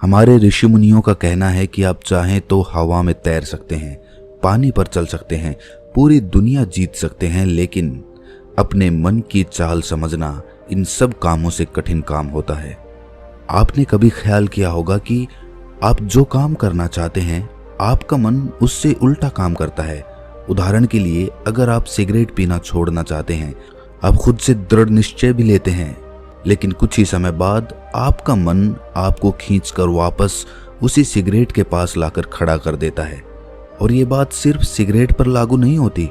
हमारे ऋषि मुनियों का कहना है कि आप चाहें तो हवा में तैर सकते हैं, पानी पर चल सकते हैं, पूरी दुनिया जीत सकते हैं, लेकिन अपने मन की चाल समझना इन सब कामों से कठिन काम होता है। आपने कभी ख्याल किया होगा कि आप जो काम करना चाहते हैं आपका मन उससे उल्टा काम करता है। उदाहरण के लिए, अगर आप सिगरेट पीना छोड़ना चाहते हैं, आप खुद से दृढ़ निश्चय भी लेते हैं, लेकिन कुछ ही समय बाद आपका मन आपको खींचकर वापस उसी सिगरेट के पास लाकर खड़ा कर देता है। और ये बात सिर्फ सिगरेट पर लागू नहीं होती।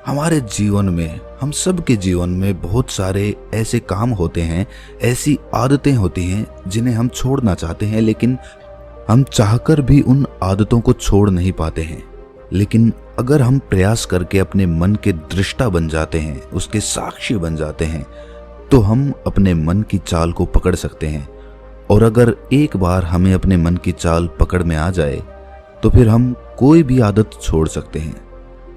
हमारे जीवन में, हम सब के जीवन में बहुत सारे ऐसे काम होते हैं, ऐसी आदतें होती हैं जिन्हें हम छोड़ना चाहते हैं, लेकिन हम चाहकर भी उन आदतों को छोड़ नहीं पाते हैं। लेकिन अगर हम प्रयास करके अपने मन के दृष्टा बन जाते हैं, उसके साक्षी बन जाते हैं, तो हम अपने मन की चाल को पकड़ सकते हैं। और अगर एक बार हमें अपने मन की चाल पकड़ में आ जाए तो फिर हम कोई भी आदत छोड़ सकते हैं,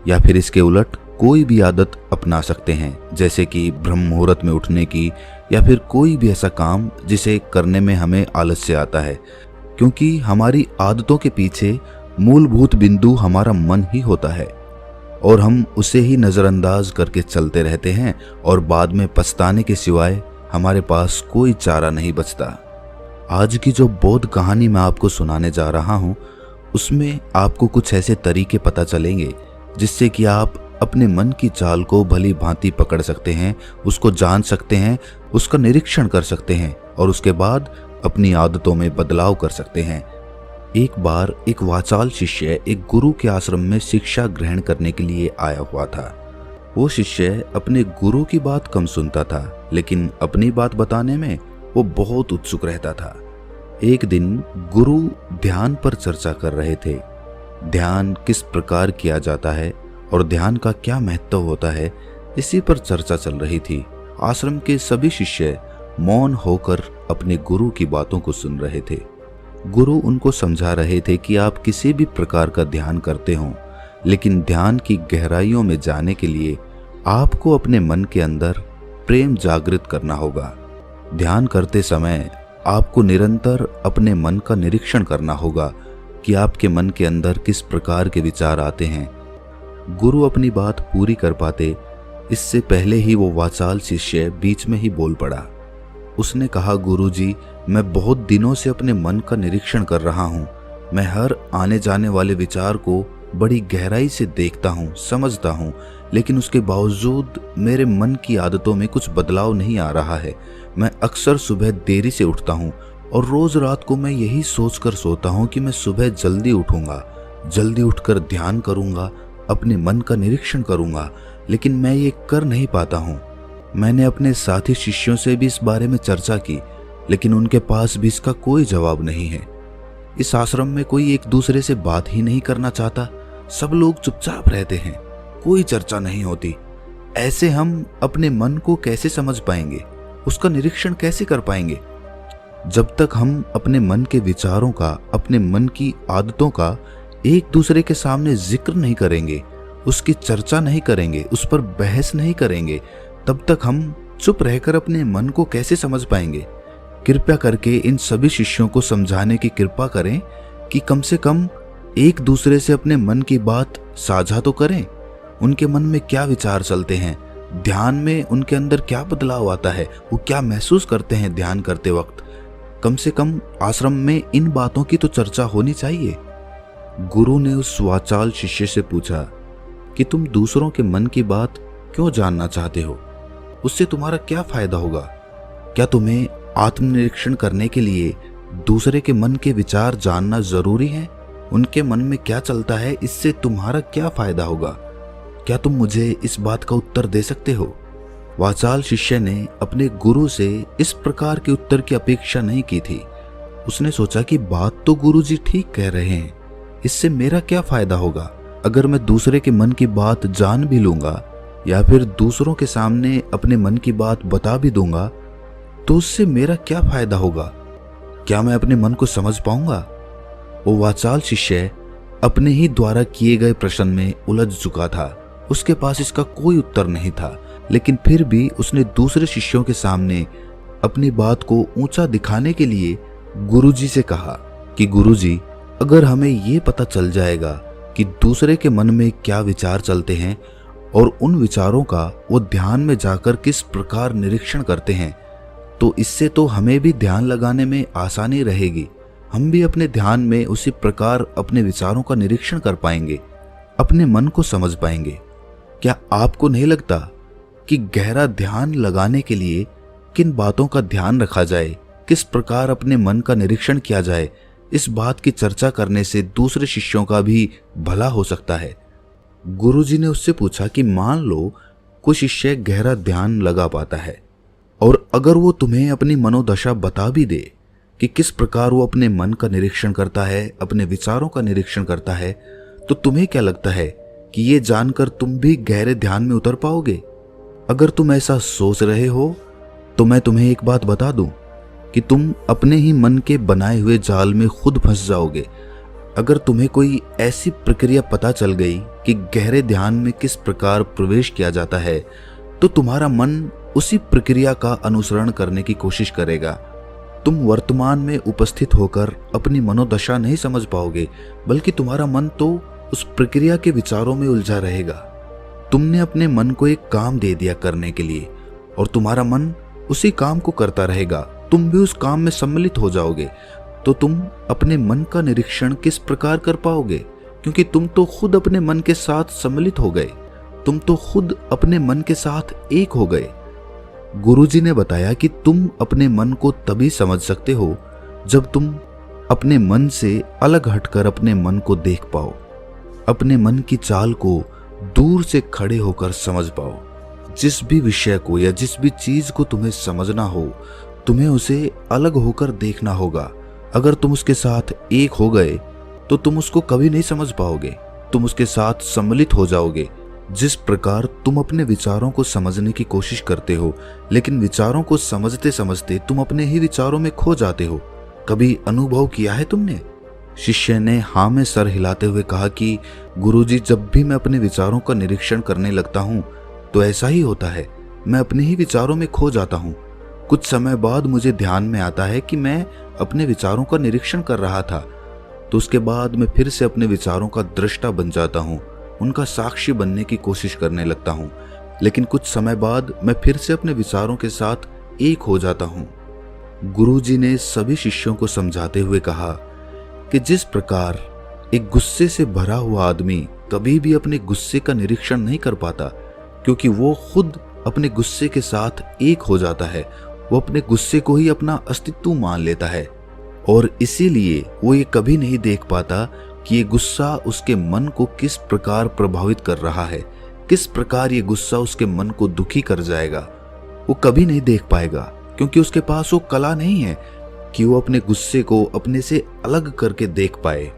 या फिर इसके उलट कोई भी आदत अपना सकते हैं, जैसे कि ब्रह्म मुहूर्त में उठने की, या फिर कोई भी ऐसा काम जिसे करने में हमें आलस्य आता है, क्योंकि हमारी आदतों के पीछे मूलभूत बिंदु हमारा मन ही होता है और हम उसे ही नज़रअंदाज करके चलते रहते हैं और बाद में पछताने के सिवाय हमारे पास कोई चारा नहीं बचता। आज की जो बोध कहानी मैं आपको सुनाने जा रहा हूँ, उसमें आपको कुछ ऐसे तरीके पता चलेंगे जिससे कि आप अपने मन की चाल को भली भांति पकड़ सकते हैं, उसको जान सकते हैं, उसका निरीक्षण कर सकते हैं और उसके बाद अपनी आदतों में बदलाव कर सकते हैं। एक बार एक वाचाल शिष्य एक गुरु के आश्रम में शिक्षा ग्रहण करने के लिए आया हुआ था। वो शिष्य अपने गुरु की बात कम सुनता था, लेकिन अपनी बात बताने में वो बहुत उत्सुक रहता था। एक दिन गुरु ध्यान पर चर्चा कर रहे थे। ध्यान किस प्रकार किया जाता है और ध्यान का क्या महत्व होता है, इसी पर चर्चा चल रही थी। आश्रम के सभी शिष्य मौन होकर अपने गुरु की बातों को सुन रहे थे। गुरु उनको समझा रहे थे कि आप किसी भी प्रकार का ध्यान करते हो, लेकिन ध्यान की गहराइयों में जाने के लिए आपको अपने मन के अंदर प्रेम जागृत करना होगा। ध्यान करते समय आपको निरंतर अपने मन का निरीक्षण करना होगा कि आपके मन के अंदर किस प्रकार के विचार आते हैं। गुरु अपनी बात पूरी कर पाते इससे पहले ही वो वाचाल शिष्य बीच में ही बोल पड़ा। उसने कहा, गुरुजी, मैं बहुत दिनों से अपने मन का निरीक्षण कर रहा हूँ। मैं हर आने जाने वाले विचार को बड़ी गहराई से देखता हूँ, समझता हूँ, लेकिन उसके बावजूद मेरे मन की आदतों में कुछ बदलाव नहीं आ रहा है। मैं अक्सर सुबह देरी से उठता हूँ और रोज रात को मैं यही सोचकर सोता हूँ कि मैं सुबह जल्दी उठूंगा, जल्दी उठकर ध्यान करूंगा, अपने मन का निरीक्षण करूंगा, लेकिन मैं ये कर नहीं पाता हूँ। मैंने अपने साथी शिष्यों से भी इस बारे में चर्चा की, लेकिन उनके पास भी इसका कोई जवाब नहीं है। इस आश्रम में कोई एक दूसरे से बात ही नहीं करना चाहता। सब लोग चुपचाप रहते हैं, कोई चर्चा नहीं होती। ऐसे हम अपने मन को कैसे समझ पाएंगे, उसका निरीक्षण कैसे कर पाएंगे? जब तक हम अपने मन के विचारों का, अपने मन की आदतों का एक दूसरे के सामने जिक्र नहीं करेंगे, उसकी चर्चा नहीं करेंगे, उस पर बहस नहीं करेंगे, तब तक हम चुप रहकर अपने मन को कैसे समझ पाएंगे? कृपया करके इन सभी शिष्यों को समझाने की कृपा करें कि कम से कम एक दूसरे से अपने मन की बात साझा तो करें। उनके मन में क्या विचार चलते हैं, ध्यान में उनके अंदर क्या बदलाव आता है, वो क्या महसूस करते हैं ध्यान करते वक्त। कम से कम आश्रम में इन बातों की तो चर्चा होनी चाहिए। गुरु ने उस वाचाल शिष्य से पूछा कि तुम दूसरों के मन की बात क्यों जानना चाहते हो? उससे तुम्हारा क्या फायदा होगा? क्या तुम्हें आत्मनिरीक्षण करने के लिए दूसरे के मन के विचार जानना जरूरी है? उनके मन में क्या चलता है, इससे तुम्हारा क्या फायदा होगा? क्या तुम मुझे इस बात का उत्तर दे सकते हो? वाचाल शिष्य ने अपने गुरु से इस प्रकार के उत्तर की अपेक्षा नहीं की थी। उसने सोचा कि बात तो गुरुजी ठीक कह रहे हैं, इससे मेरा क्या फायदा होगा? अगर मैं दूसरे के मन की बात जान भी लूंगा या फिर दूसरों के सामने अपने मन की बात बता भी दूंगा, तो उससे मेरा क्या फायदा होगा? क्या मैं अपने मन को समझ पाऊंगा? वो वाचाल शिष्य अपने ही द्वारा किए गए प्रश्न में उलझ चुका था। उसके पास इसका कोई उत्तर नहीं था, लेकिन फिर भी उसने दूसरे शिष्यों के सामने अपनी बात को ऊंचा दिखाने के लिए गुरुजी से कहा कि गुरुजी, अगर हमें ये पता चल जाएगा कि दूसरे के मन में क्या विचार चलते हैं और उन विचारों का वो ध्यान में जाकर किस प्रकार निरीक्षण करते हैं, तो इससे तो हमें भी ध्यान लगाने में आसानी रहेगी। हम भी अपने ध्यान में उसी प्रकार अपने विचारों का निरीक्षण कर पाएंगे, अपने मन को समझ पाएंगे। क्या आपको नहीं लगता कि गहरा ध्यान लगाने के लिए किन बातों का ध्यान रखा जाए, किस प्रकार अपने मन का निरीक्षण किया जाए, इस बात की चर्चा करने से दूसरे शिष्यों का भी भला हो सकता है। गुरुजी ने उससे पूछा कि मान लो कोई शिष्य गहरा ध्यान लगा पाता है और अगर वो तुम्हें अपनी मनोदशा बता भी दे कि किस प्रकार वो अपने मन का निरीक्षण करता है, अपने विचारों का निरीक्षण करता है, तो तुम्हें क्या लगता है कि ये जानकर तुम भी गहरे ध्यान में उतर पाओगे? अगर तुम ऐसा सोच रहे हो तो मैं तुम्हें एक बात बता दूं कि तुम अपने ही मन के बनाए हुए जाल में खुद फंस जाओगे। अगर तुम्हें कोई ऐसी प्रक्रिया पता चल गई कि गहरे ध्यान में किस प्रकार प्रवेश किया जाता है, तो तुम्हारा मन उसी प्रक्रिया का अनुसरण करने की कोशिश करेगा। तुम वर्तमान में उपस्थित होकर अपनी मनोदशा नहीं समझ पाओगे, बल्कि तुम्हारा मन तो उस प्रक्रिया के विचारों में उलझा रहेगा। तुमने अपने मन को एक काम दे दिया करने के लिए और तुम्हारा मन उसी काम को करता रहेगा। तुम भी उस काम में सम्मिलित हो जाओगे, तो तुम अपने मन का निरीक्षण किस प्रकार कर पाओगे? क्योंकि तुम तो खुद अपने मन के साथ सम्मिलित हो गए, तुम तो खुद अपने मन के साथ एक हो गए। गुरुजी ने बताया कि तुम अपने मन को तभी समझ सकते हो जब तुम अपने मन से अलग हटकर अपने मन को देख पाओ, अपने मन की चाल को दूर से खड़े होकर समझ पाओ। जिस भी विषय को या जिस भी चीज को तुम्हें समझना हो, तुम्हें उसे अलग होकर देखना होगा। अगर तुम उसके साथ एक हो गए तो तुम उसको कभी नहीं समझ पाओगे, तुम उसके साथ सम्मिलित हो जाओगे। जिस प्रकार तुम अपने विचारों को समझने की कोशिश करते हो, लेकिन विचारों को समझते समझते तुम अपने ही विचारों में खो जाते हो, कभी अनुभव किया है तुमने? शिष्य ने हाँ में सर हिलाते हुए कहा कि गुरुजी, जब भी मैं अपने विचारों का निरीक्षण करने लगता हूँ तो ऐसा ही होता है, मैं अपने ही विचारों में खो जाता हूँ। कुछ समय बाद मुझे ध्यान में आता है कि मैं अपने विचारों का निरीक्षण कर रहा था, तो उसके बाद मैं फिर से अपने विचारों का दृष्टा बन जाता हूँ, उनका साक्षी बनने की कोशिश करने लगता हूँ। लेकिन कुछ समय बाद मैं फिर से अपने विचारों के साथ एक हो जाता हूँ। गुरुजी ने सभी शिष्यों को समझाते हुए कहा कि जिस प्रकार एक गुस्से से भरा हुआ आदमी कभी भी अपने गुस्से का निरीक्षण नहीं कर पाता, क्योंकि वो खुद अपने गुस्से के साथ एक हो जाता है, वो अपने गुस्से को ही अपना अस्तित्व मान लेता है और इसीलिए वो ये कभी नहीं देख पाता कि ये गुस्सा उसके मन को किस प्रकार प्रभावित कर रहा है, किस प्रकार ये गुस्सा उसके मन को दुखी कर जाएगा। वो कभी नहीं देख पाएगा, क्योंकि उसके पास वो कला नहीं है कि वो अपने गुस्से को अपने से अलग करके देख पाए।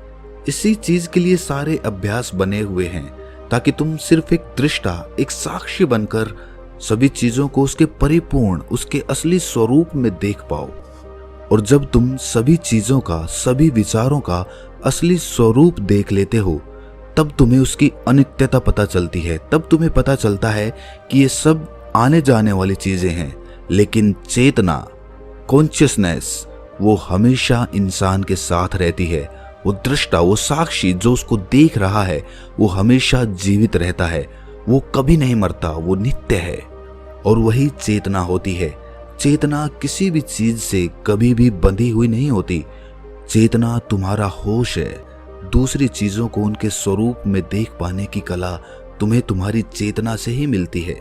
इसी चीज के लिए सारे अभ्यास बने हुए हैं, ताकि तुम सिर्फ एक दृष्टा, एक साक्षी बनकर सभी चीजों को उसके परिपूर्ण, उसके असली स्वरूप में देख पाओ। और जब तुम सभी चीजों का, सभी विचारों का असली स्वरूप देख लेते हो, तब तुम्हें उसकी अनित्यता पता चलती है। तब तुम्हें पता चलता है कि ये सब आने जाने वाली चीजें हैं, लेकिन चेतना, कॉन्शियसनेस, वो हमेशा इंसान के साथ रहती है। वो दृष्टा, वो साक्षी जो उसको देख रहा है, वो हमेशा जीवित रहता है, वो कभी नहीं मरता, वो नित्य है। और वही चेतना होती है। चेतना किसी भी चीज से कभी भी बंधी हुई नहीं होती। चेतना तुम्हारा होश है। दूसरी चीजों को उनके स्वरूप में देख पाने की कला तुम्हें तुम्हारी चेतना से ही मिलती है।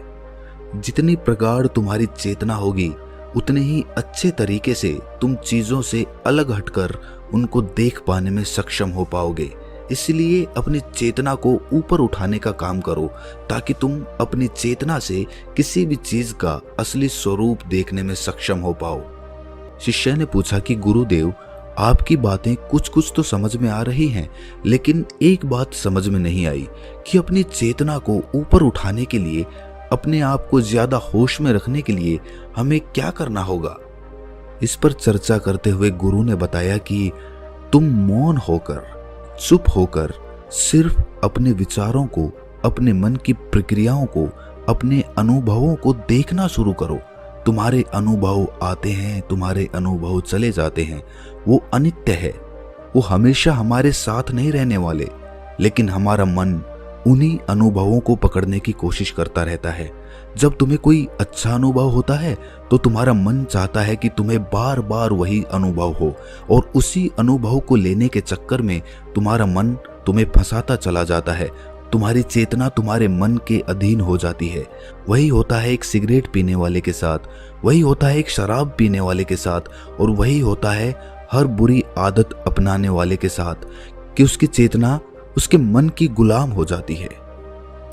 जितनी प्रगाढ़ तुम्हारी चेतना होगी, उतने ही अच्छे तरीके से तुम चीजों से अलग हटकर उनको देख पाने में सक्षम हो पाओगे। इसलिए अपनी चेतना को ऊपर उठाने का काम करो, ताकि तुम अपनी चेतना से किसी भी चीज का असली स्वरूप देखने में सक्षम हो पाओ। शिष्य ने पूछा कि गुरुदेव, आपकी बातें कुछ कुछ तो समझ में आ रही हैं, लेकिन एक बात समझ में नहीं आई कि अपनी चेतना को ऊपर उठाने के लिए, अपने आप को ज्यादा होश में रखने के लिए हमें क्या करना होगा। इस पर चर्चा करते हुए गुरु ने बताया कि तुम मौन होकर, चुप होकर सिर्फ अपने विचारों को, अपने मन की प्रक्रियाओं को, अपने अनुभवों को देखना शुरू करो। तुम्हारे अनुभव आते हैं, तुम्हारे अनुभव चले जाते हैं, वो अनित्य है। वो हमेशा हमारे साथ नहीं रहने वाले, लेकिन हमारा मन उन्हीं अनुभवों को पकड़ने की कोशिश करता रहता है। जब तुम्हें कोई अच्छा अनुभव होता है तो तुम्हारा मन चाहता है कि तुम्हें बार बार वही अनुभव हो, और उसी अनुभव को लेने के चक्कर में तुम्हारा मन तुम्हें फंसाता चला जाता है। तुम्हारी चेतना तुम्हारे मन के अधीन हो जाती है। वही होता है एक सिगरेट पीने वाले के साथ, वही होता है एक शराब पीने वाले के साथ, और वही होता है हर बुरी आदत अपनाने वाले के साथ, कि उसकी चेतना उसके मन की गुलाम हो जाती है।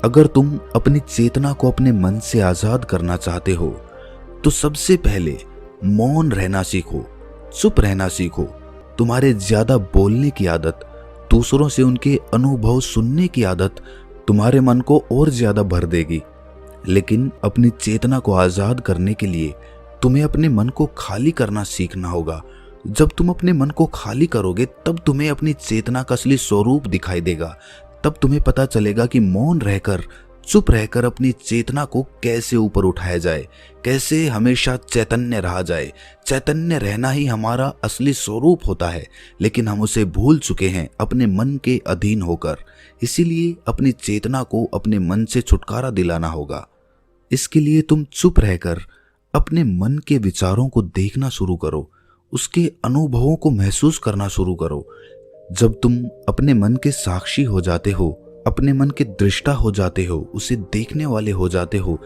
अगर तुम अपनी चेतना को अपने मन से आजाद करना चाहते हो तो सबसे पहले मौन रहना सीखो, चुप रहना सीखो। तुम्हारे ज्यादा बोलने की आदत, दूसरों से उनके अनुभव सुनने की आदत तुम्हारे मन को और ज्यादा भर देगी। लेकिन अपनी चेतना को आजाद करने के लिए तुम्हें अपने मन को खाली करना सीखना होगा। जब तुम अपने मन को खाली करोगे तब तुम्हें अपनी चेतना का असली स्वरूप दिखाई देगा। तब तुम्हें पता चलेगा कि मौन रहकर, चुप रहकर अपनी चेतना को कैसे ऊपर उठाया जाए, कैसे हमेशा चैतन्य रहा जाए। चैतन्य रहना ही हमारा असली स्वरूप होता है, लेकिन हम उसे भूल चुके हैं अपने मन के अधीन होकर। इसीलिए अपनी चेतना को अपने मन से छुटकारा दिलाना होगा। इसके लिए तुम चुप रहकर अपने मन के विचारों को देखना शुरू करो, उसके अनुभवों को महसूस करना शुरू करो। जब तुम अपने मन के साक्षी हो जाते हो, अपने मन के दृष्टा हो जाते हो, उसे देखने वाले हो जाते हो,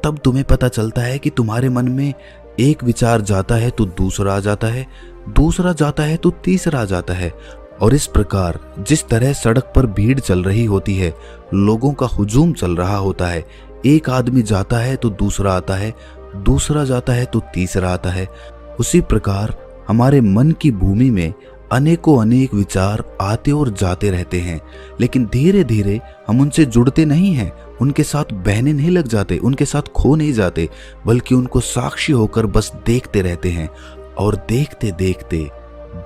तब तुम्हें पता चलता है कि तुम्हारे मन में एक विचार जाता है तो दूसरा आ जाता है, दूसरा जाता है तो तीसरा आ जाता है। और इस प्रकार जिस तरह सड़क पर भीड़ चल रही होती है, लोगों का हुजूम चल रहा होता है, एक आदमी जाता है तो दूसरा आता है, दूसरा जाता है तो तीसरा आता है, उसी प्रकार हमारे मन की भूमि में अनेकों अनेक विचार आते और जाते रहते हैं। लेकिन धीरे धीरे हम उनसे जुड़ते नहीं हैं, उनके साथ बहने नहीं लग जाते, उनके साथ खो नहीं जाते, बल्कि उनको साक्षी होकर बस देखते रहते हैं। और देखते देखते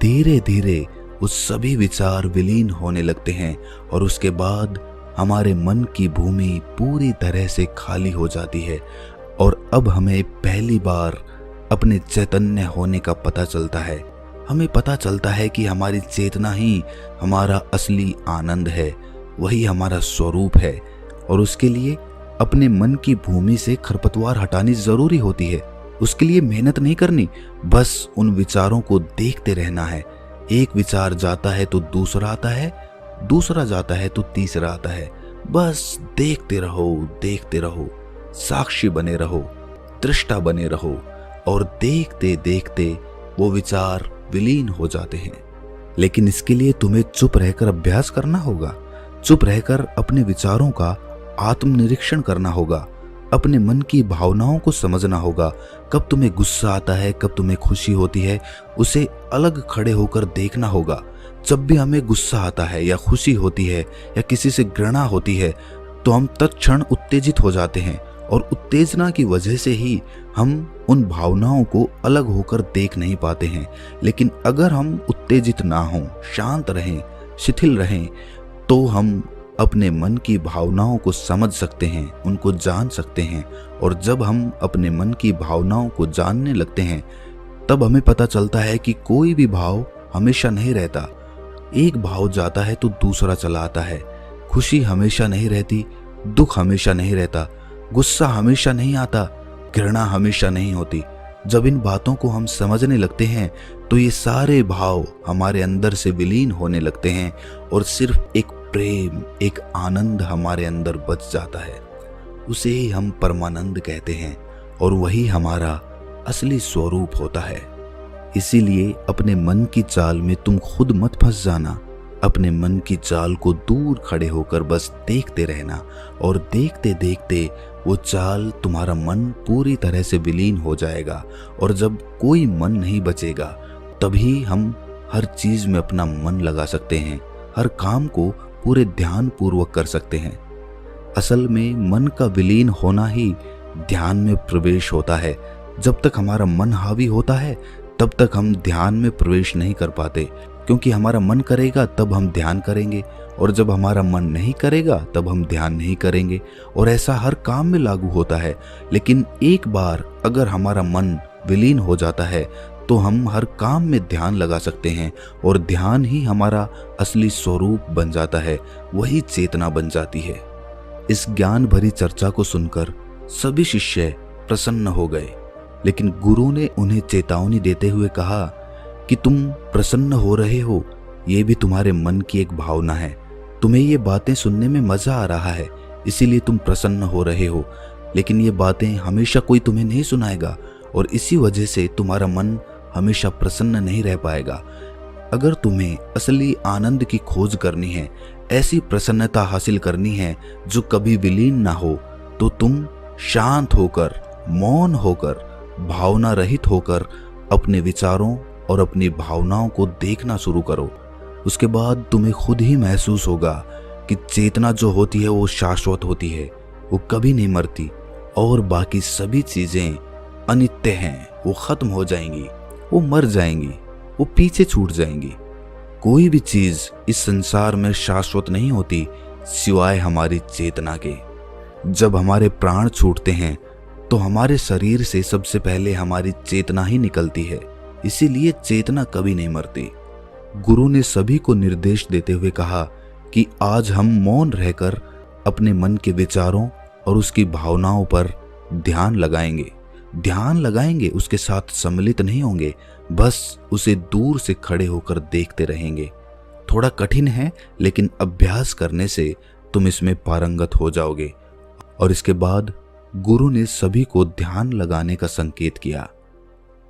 धीरे धीरे वो सभी विचार विलीन होने लगते हैं, और उसके बाद हमारे मन की भूमि पूरी तरह से खाली हो जाती है। और अब हमें पहली बार अपने चैतन्य होने का पता चलता है। हमें पता चलता है कि हमारी चेतना ही हमारा असली आनंद है, वही हमारा स्वरूप है। और उसके लिए अपने मन की भूमि से खरपतवार हटानी जरूरी होती है। उसके लिए मेहनत नहीं करनी, बस उन विचारों को देखते रहना है। एक विचार जाता है तो दूसरा आता है, दूसरा जाता है तो तीसरा आता है। बस देखते रहो, देखते रहो, साक्षी बने रहो, दृष्टा बने रहो, और देखते देखते वो विचार विलीन हो जाते हैं। लेकिन इसके लिए तुम्हें चुप रहकर अभ्यास करना होगा। चुप रहकर अपने विचारों का आत्मनिरीक्षण करना होगा, अपने मन की भावनाओं को समझना होगा। कब तुम्हें गुस्सा आता है, कब तुम्हें खुशी होती है, उसे अलग खड़े होकर देखना होगा। जब भी हमें गुस्सा आता है या खुशी होती है या किसी से घृणा होती है तो हम तत्क्षण उत्तेजित हो जाते हैं, और उत्तेजना की वजह से ही हम उन भावनाओं को अलग होकर देख नहीं पाते हैं। लेकिन अगर हम उत्तेजित ना हों, शांत रहें, शिथिल रहें, तो हम अपने मन की भावनाओं को समझ सकते हैं, उनको जान सकते हैं। और जब हम अपने मन की भावनाओं को जानने लगते हैं तब हमें पता चलता है कि कोई भी भाव हमेशा नहीं रहता। एक भाव जाता है तो दूसरा चला आता है। खुशी हमेशा नहीं रहती, दुख हमेशा नहीं रहता, गुस्सा हमेशा नहीं आता, घृणा हमेशा नहीं होती। जब इन बातों को हम समझने लगते हैं तो ये सारे भाव हमारे अंदर से विलीन होने लगते हैं, और सिर्फ एक प्रेम, एक आनंद हमारे अंदर बच जाता है। उसे ही हम परमानंद कहते हैं, और वही हमारा असली स्वरूप होता है। इसीलिए अपने मन की चाल में तुम खुद मत फंस जाना। अपने मन की चाल को दूर खड़े होकर बस देखते रहना, और देखते देखते वो चाल, तुम्हारा मन पूरी तरह से विलीन हो जाएगा। और जब कोई मन नहीं बचेगा तभी हम हर चीज में अपना मन लगा सकते हैं, हर काम को पूरे ध्यान पूर्वक कर सकते हैं। असल में मन का विलीन होना ही ध्यान में प्रवेश होता है। जब तक हमारा मन हावी होता है तब तक हम ध्यान में प्रवेश नहीं कर पाते, क्योंकि हमारा मन करेगा तब हम ध्यान करेंगे, और जब हमारा मन नहीं करेगा तब हम ध्यान नहीं करेंगे। और ऐसा हर काम में लागू होता है। लेकिन एक बार अगर हमारा मन विलीन हो जाता है तो हम हर काम में ध्यान लगा सकते हैं और ध्यान ही हमारा असली स्वरूप बन जाता है, वही चेतना बन जाती है। इस ज्ञान भरी चर्चा को सुनकर सभी शिष्य प्रसन्न हो गए, लेकिन गुरु ने उन्हें चेतावनी देते हुए कहा कि तुम प्रसन्न हो रहे हो, ये भी तुम्हारे मन की एक भावना है। तुम्हें ये बातें सुनने में मजा आ रहा है, इसीलिए तुम प्रसन्न हो रहे हो, लेकिन ये बातें हमेशा कोई तुम्हें नहीं सुनाएगा और इसी वजह से तुम्हारा मन हमेशा प्रसन्न नहीं रह पाएगा। अगर तुम्हें असली आनंद की खोज करनी है, ऐसी प्रसन्नता हासिल करनी है जो कभी विलीन ना हो, तो तुम शांत होकर, मौन होकर, भावना रहित होकर अपने विचारों और अपनी भावनाओं को देखना शुरू करो। उसके बाद तुम्हें खुद ही महसूस होगा कि चेतना जो होती है वो शाश्वत होती है, वो कभी नहीं मरती और बाकी सभी चीजें अनित्य हैं, वो खत्म हो जाएंगी, वो मर जाएंगी, वो पीछे छूट जाएंगी। कोई भी चीज इस संसार में शाश्वत नहीं होती सिवाय हमारी चेतना के। जब हमारे प्राण छूटते हैं तो हमारे शरीर से सबसे पहले हमारी चेतना ही निकलती है, इसीलिए चेतना कभी नहीं मरती। गुरु ने सभी को निर्देश देते हुए कहा कि आज हम मौन रहकर अपने मन के विचारों और उसकी भावनाओं पर ध्यान लगाएंगे, उसके साथ सम्मिलित नहीं होंगे, बस उसे दूर से खड़े होकर देखते रहेंगे। थोड़ा कठिन है, लेकिन अभ्यास करने से तुम इसमें पारंगत हो जाओगे। और इसके बाद गुरु ने सभी को ध्यान लगाने का संकेत किया।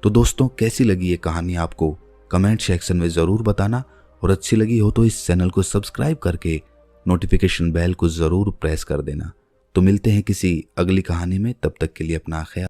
तो दोस्तों, कैसी लगी ये कहानी आपको कमेंट सेक्शन में ज़रूर बताना, और अच्छी लगी हो तो इस चैनल को सब्सक्राइब करके नोटिफिकेशन बेल को ज़रूर प्रेस कर देना। तो मिलते हैं किसी अगली कहानी में, तब तक के लिए अपना ख्याल